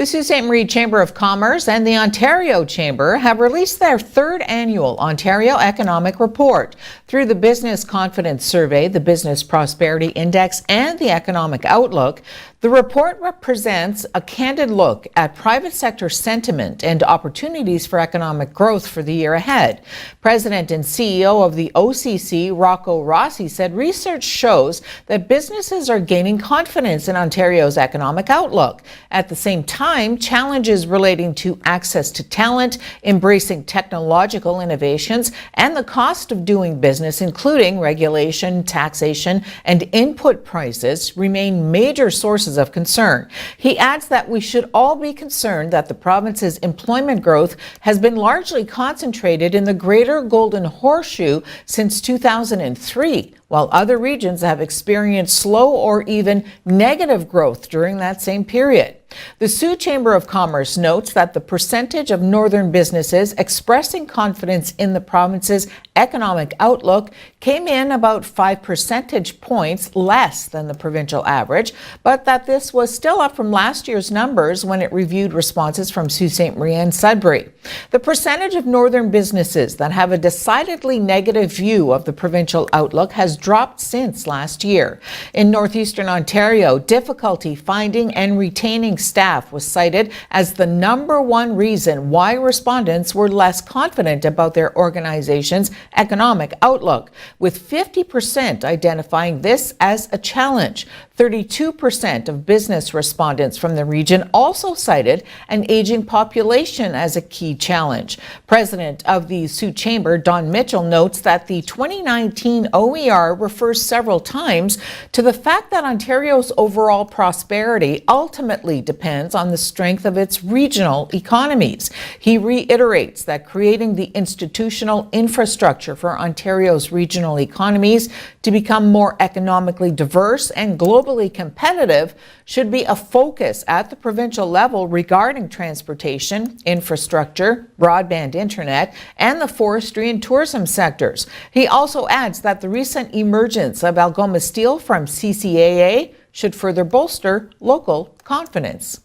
The Sault Ste. Marie Chamber of Commerce and the Ontario Chamber have released their third annual Ontario Economic Report. Through the Business Confidence Survey, the Business Prosperity Index, and the Economic Outlook, the report represents a candid look at private sector sentiment and opportunities for economic growth for the year ahead. President and CEO of the OCC, Rocco Rossi, said research shows that businesses are gaining confidence in Ontario's economic outlook. At the same time, challenges relating to access to talent, embracing technological innovations, and the cost of doing business, including regulation, taxation, and input prices, remain major sources of concern. He adds that we should all be concerned that the province's employment growth has been largely concentrated in the Greater Golden Horseshoe since 2003, while other regions have experienced slow or even negative growth during that same period. The Sault Chamber of Commerce notes that the percentage of northern businesses expressing confidence in the province's economic outlook came in about 5 percentage points less than the provincial average, but that this was still up from last year's numbers when it reviewed responses from Sault Ste. Marie and Sudbury. The percentage of northern businesses that have a decidedly negative view of the provincial outlook has dropped since last year. In northeastern Ontario, difficulty finding and retaining staff was cited as the number one reason why respondents were less confident about their organization's economic outlook, with 50% identifying this as a challenge. 32% of business respondents from the region also cited an aging population as a key challenge. President of the Sault Chamber, Don Mitchell, notes that the 2019 OER refers several times to the fact that Ontario's overall prosperity ultimately depends on the strength of its regional economies. He reiterates that creating the institutional infrastructure for Ontario's regional economies to become more economically diverse and globally competitive should be a focus at the provincial level regarding transportation, infrastructure, broadband internet, and the forestry and tourism sectors. He also adds that the recent emergence of Algoma steel from CCAA should further bolster local confidence.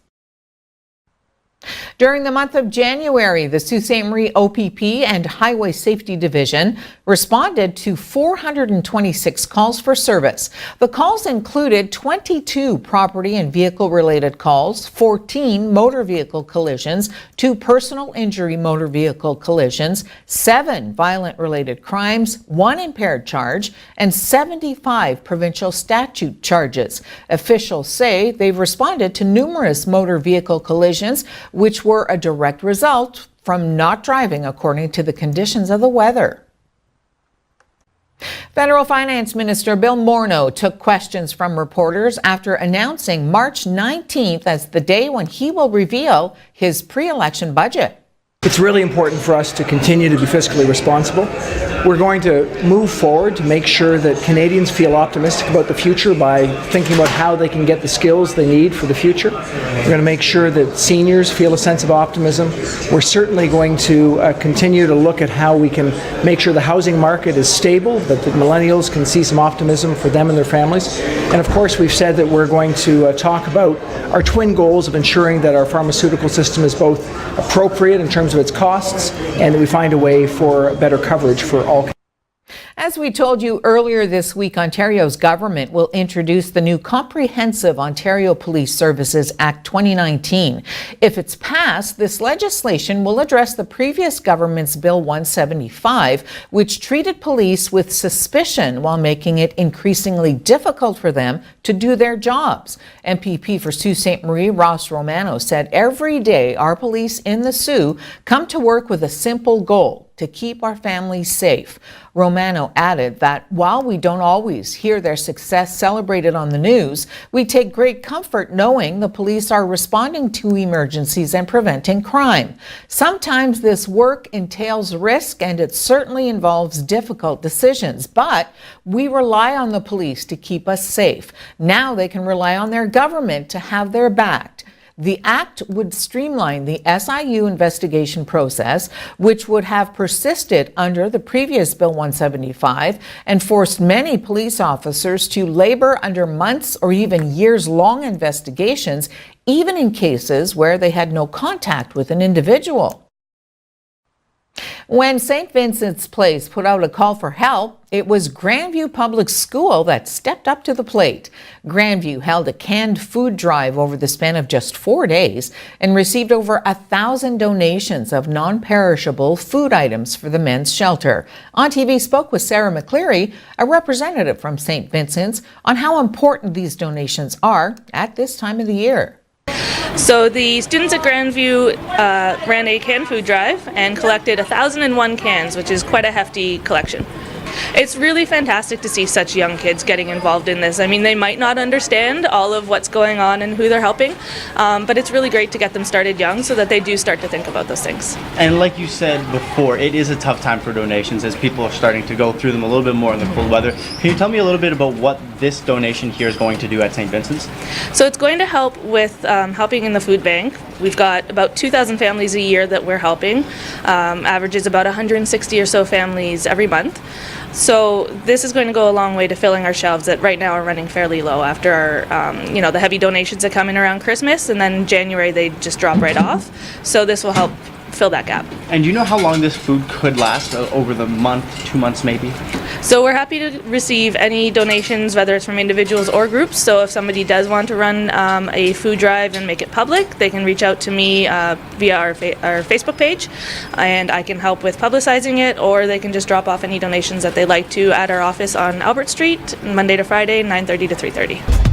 During the month of January, the Sault Ste. Marie OPP and Highway Safety Division responded to 426 calls for service. The calls included 22 property and vehicle-related calls, 14 motor vehicle collisions, 2 personal injury motor vehicle collisions, 7 violent-related crimes, 1 impaired charge, and 75 provincial statute charges. Officials say they've responded to numerous motor vehicle collisions, which were a direct result from not driving according to the conditions of the weather. Federal Finance Minister Bill Morneau took questions from reporters after announcing March 19th as the day when he will reveal his pre-election budget. It's really important for us to continue to be fiscally responsible. We're going to move forward to make sure that Canadians feel optimistic about the future by thinking about how they can get the skills they need for the future. We're going to make sure that seniors feel a sense of optimism. We're certainly going to continue to look at how we can make sure the housing market is stable, that the millennials can see some optimism for them and their families. And of course, we've said that we're going to talk about our twin goals of ensuring that our pharmaceutical system is both appropriate in terms of its costs and that we find a way for better coverage for all. As we told you earlier this week, Ontario's government will introduce the new Comprehensive Ontario Police Services Act 2019. If it's passed, this legislation will address the previous government's Bill 175, which treated police with suspicion while making it increasingly difficult for them to do their jobs. MPP for Sault Ste. Marie, Ross Romano, said every day our police in the Soo come to work with a simple goal: to keep our families safe. Romano added that while we don't always hear their success celebrated on the news, we take great comfort knowing the police are responding to emergencies and preventing crime. Sometimes this work entails risk and it certainly involves difficult decisions, but we rely on the police to keep us safe. Now they can rely on their government to have their back. The act would streamline the SIU investigation process, which would have persisted under the previous Bill 175 and forced many police officers to labor under months or even years-long investigations, even in cases where they had no contact with an individual. When St. Vincent's Place put out a call for help, it was Grandview Public School that stepped up to the plate. Grandview held a canned food drive over the span of just 4 days and received over 1,000 donations of non-perishable food items for the men's shelter. On TV spoke with Sarah McCleary, a representative from St. Vincent's, on how important these donations are at this time of the year. So the students at Grandview ran a canned food drive and collected 1,001 cans, which is quite a hefty collection. It's really fantastic to see such young kids getting involved in this. I mean, they might not understand all of what's going on and who they're helping, but it's really great to get them started young so that they do start to think about those things. And like you said before, it is a tough time for donations as people are starting to go through them a little bit more in the cold weather. Can you tell me a little bit about what this donation here is going to do at St. Vincent's? So it's going to help with helping in the food bank. We've got about 2,000 families a year that we're helping. Averages about 160 or so families every month. So this is going to go a long way to filling our shelves that right now are running fairly low after our, the heavy donations that come in around Christmas, and then in January they just drop right off. So this will help fill that gap. And do you know how long this food could last? Over the month, 2 months maybe? So we're happy to receive any donations, whether it's from individuals or groups. So if somebody does want to run a food drive and make it public, they can reach out to me via our Facebook page, and I can help with publicizing it, or they can just drop off any donations that they'd like to at our office on Albert Street, Monday to Friday, 9:30 to 3:30.